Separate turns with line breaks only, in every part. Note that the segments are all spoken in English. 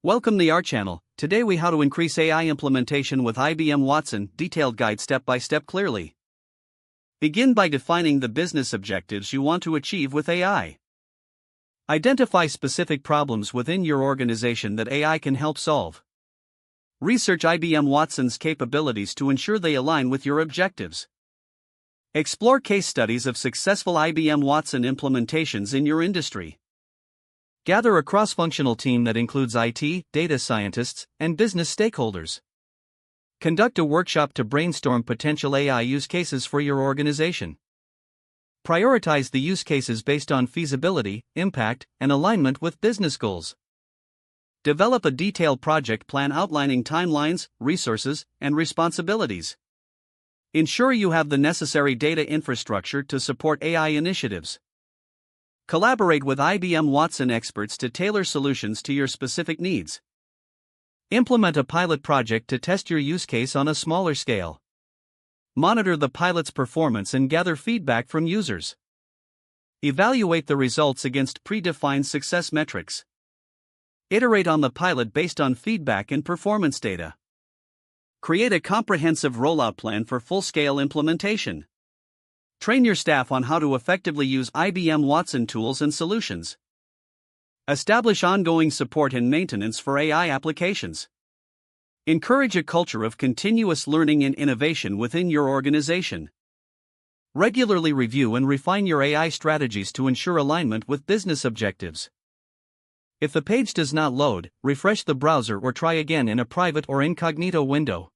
Welcome to our channel. Today we how to increase AI implementation with IBM Watson, detailed guide step by step clearly. Begin by defining the business objectives you want to achieve with AI. Identify specific problems within your organization that AI can help solve. Research IBM Watson's capabilities to ensure they align with your objectives. Explore case studies of successful IBM Watson implementations in your industry. Gather a cross-functional team that includes IT, data scientists, and business stakeholders. Conduct a workshop to brainstorm potential AI use cases for your organization. Prioritize the use cases based on feasibility, impact, and alignment with business goals. Develop a detailed project plan outlining timelines, resources, and responsibilities. Ensure you have the necessary data infrastructure to support AI initiatives. Collaborate with IBM Watson experts to tailor solutions to your specific needs. Implement a pilot project to test your use case on a smaller scale. Monitor the pilot's performance and gather feedback from users. Evaluate the results against predefined success metrics. Iterate on the pilot based on feedback and performance data. Create a comprehensive rollout plan for full-scale implementation. Train your staff on how to effectively use IBM Watson tools and solutions. Establish ongoing support and maintenance for AI applications. Encourage a culture of continuous learning and innovation within your organization. Regularly review and refine your AI strategies to ensure alignment with business objectives. If the page does not load, refresh the browser or try again in a private or incognito window.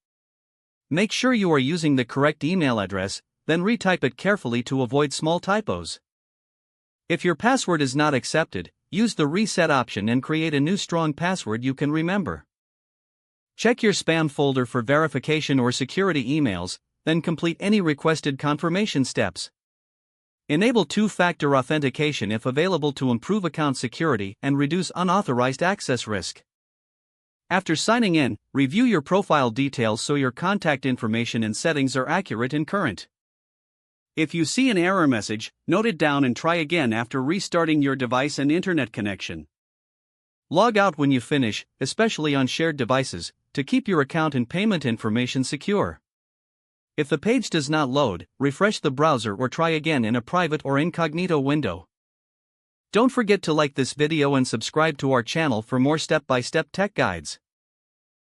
Make sure you are using the correct email address, then retype it carefully to avoid small typos. If your password is not accepted, use the reset option and create a new strong password you can remember. Check your spam folder for verification or security emails, then complete any requested confirmation steps. Enable two-factor authentication if available to improve account security and reduce unauthorized access risk. After signing in, review your profile details so your contact information and settings are accurate and current. If you see an error message, note it down and try again after restarting your device and internet connection. Log out when you finish, especially on shared devices, to keep your account and payment information secure. If the page does not load, refresh the browser or try again in a private or incognito window. Don't forget to like this video and subscribe to our channel for more step-by-step tech guides.